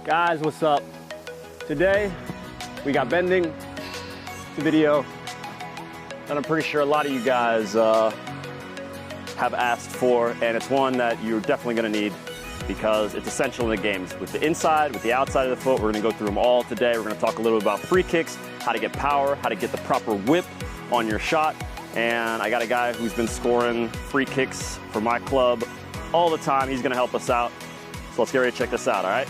Guys, what's up? Today, we got bending video that I'm pretty sure a lot of you guys have asked for, and it's one that you're definitely gonna need because it's essential in the games. With the inside, with the outside of the foot, we're gonna go through them all today. We're gonna talk a little bit about free kicks, how to get power, how to get the proper whip on your shot. And I got a guy who's been scoring free kicks for my club all the time. He's gonna help us out. So let's get ready to check this out, all right?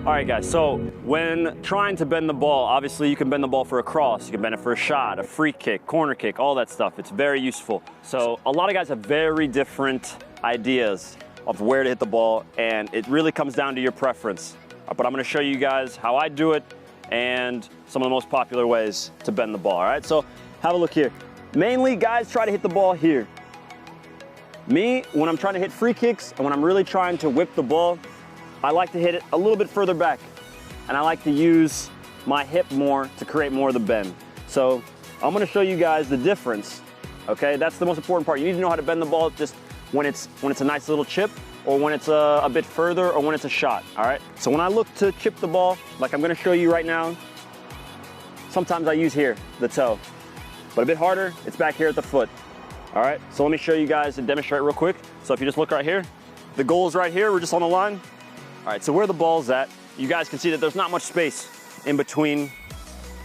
All right, guys, so when trying to bend the ball, obviously you can bend the ball for a cross, you can bend it for a shot, a free kick, corner kick, all that stuff. It's very useful. So a lot of guys have very different ideas of where to hit the ball, and it really comes down to your preference. But I'm gonna show you guys how I do it and some of the most popular ways to bend the ball, all right? So have a look here. Mainly, guys try to hit the ball here. Me, when I'm trying to hit free kicks and when I'm really trying to whip the ball, I like to hit it a little bit further back, and I like to use my hip more to create more of the bend. So I'm gonna show you guys the difference, okay? That's the most important part. You need to know how to bend the ball just when it's a nice little chip, or when it's a bit further, or when it's a shot, all right? So when I look to chip the ball, like I'm gonna show you right now, sometimes I use here, the toe, but a bit harder, it's back here at the foot, all right? So let me show you guys and demonstrate real quick. So if you just look right here, the goal is right here, we're just on the line. All right, so where the ball's at, you guys can see that there's not much space in between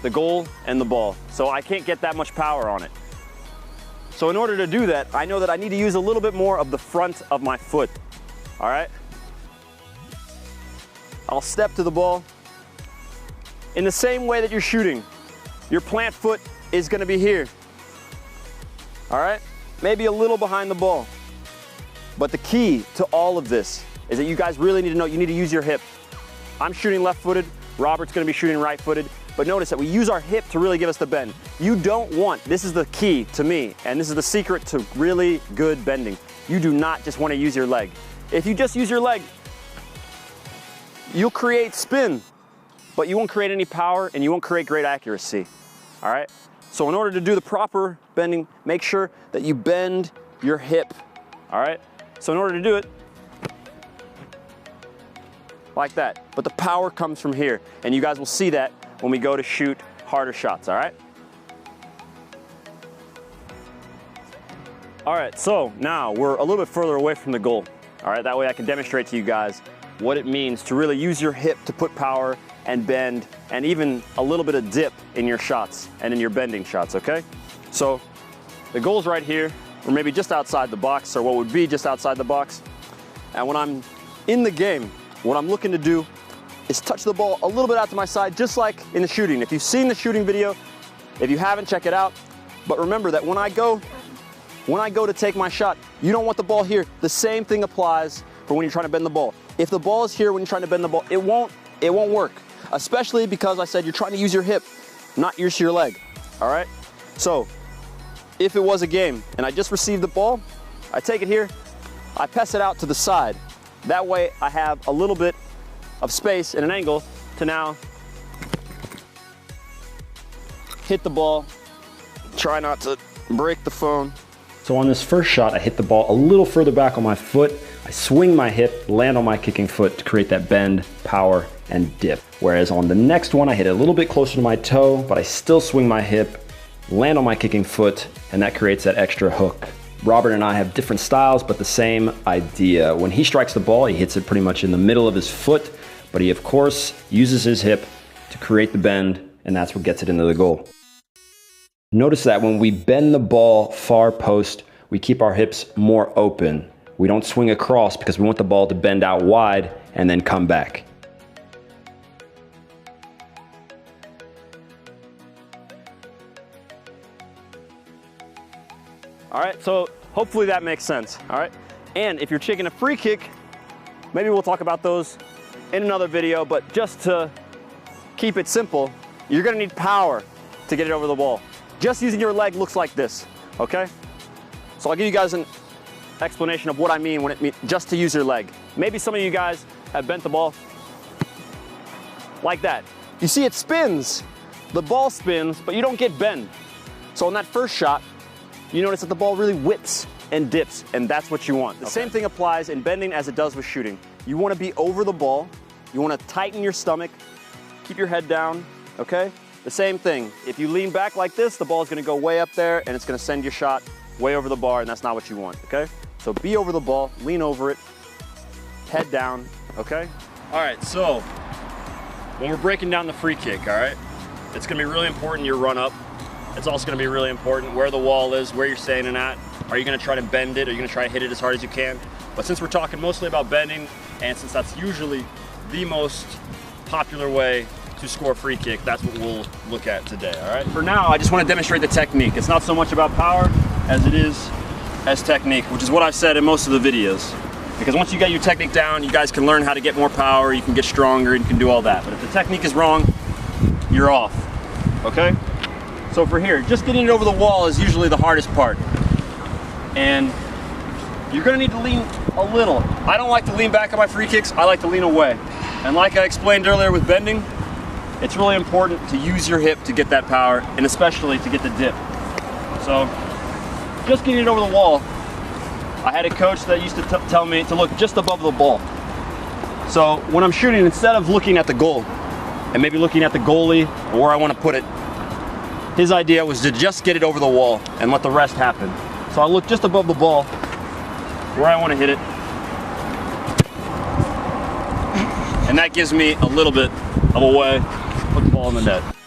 the goal and the ball. So I can't get that much power on it. So in order to do that, I know that I need to use a little bit more of the front of my foot, all right? I'll step to the ball. In the same way that you're shooting, your plant foot is gonna be here, all right? Maybe a little behind the ball. But the key to all of this is that you guys really need to know you need to use your hip. I'm shooting left-footed, Robert's gonna be shooting right-footed, but notice that we use our hip to really give us the bend. You don't want, this is the key to me, and this is the secret to really good bending. You do not just wanna use your leg. If you just use your leg, you'll create spin, but you won't create any power and you won't create great accuracy, all right? So in order to do the proper bending, make sure that you bend your hip, all right? So in order to do it, like that, but the power comes from here, and you guys will see that when we go to shoot harder shots, all right? All right, so now we're a little bit further away from the goal, all right? That way I can demonstrate to you guys what it means to really use your hip to put power and bend, and even a little bit of dip in your shots and in your bending shots, okay? So the goal's right here, or maybe just outside the box, or what would be just outside the box. And when I'm in the game, what I'm looking to do is touch the ball a little bit out to my side, just like in the shooting. If you've seen the shooting video, if you haven't, check it out. But remember that when I go to take my shot, you don't want the ball here. The same thing applies for when you're trying to bend the ball. If the ball is here when you're trying to bend the ball, it won't work. Especially because I said you're trying to use your hip, not use your leg, all right? So if it was a game and I just received the ball, I take it here, I pass it out to the side. That way I have a little bit of space and an angle to now hit the ball. Try not to break the phone. So on this first shot, I hit the ball a little further back on my foot. I swing my hip, land on my kicking foot to create that bend, power, and dip. Whereas on the next one, I hit it a little bit closer to my toe, but I still swing my hip, land on my kicking foot, and that creates that extra hook. Robert and I have different styles, but the same idea. When he strikes the ball, he hits it pretty much in the middle of his foot, but he of course uses his hip to create the bend, and that's what gets it into the goal. Notice that when we bend the ball far post, we keep our hips more open. we don't swing across because we want the ball to bend out wide and then come back. All right, so hopefully that makes sense, all right? And if you're taking a free kick, maybe we'll talk about those in another video, but just to keep it simple, you're gonna need power to get it over the ball. Just using your leg looks like this, okay? So I'll give you guys an explanation of what I mean when it means just to use your leg. Maybe some of you guys have bent the ball like that. You see it spins, the ball spins, but you don't get bend. So on that first shot, you notice that the ball really whips and dips, and that's what you want. The same thing applies in bending as it does with shooting. You want to be over the ball, you want to tighten your stomach, keep your head down, okay? The same thing, if you lean back like this, the ball is going to go way up there and it's going to send your shot way over the bar, and that's not what you want, okay? So be over the ball, lean over it, head down, okay? All right, so when we're breaking down the free kick, all right, it's going to be really important your run up. It's also going to be really important where the wall is, where you're standing at. Are you going to try to bend it? Are you going to try to hit it as hard as you can? But since we're talking mostly about bending, and since that's usually the most popular way to score a free kick, that's what we'll look at today, all right? For now, I just want to demonstrate the technique. It's not so much about power as it is as technique, which is what I've said in most of the videos. Because once you get your technique down, you guys can learn how to get more power, you can get stronger, and you can do all that. But if the technique is wrong, you're off, okay? So for here, just getting it over the wall is usually the hardest part. And you're gonna need to lean a little. I don't like to lean back on my free kicks, I like to lean away. And like I explained earlier with bending, it's really important to use your hip to get that power, and especially to get the dip. So, just getting it over the wall, I had a coach that used to tell me to look just above the ball. So when I'm shooting, instead of looking at the goal, and maybe looking at the goalie, or where I wanna put it, his idea was to just get it over the wall and let the rest happen. So I look just above the ball where I want to hit it. And that gives me a little bit of a way to put the ball in the net.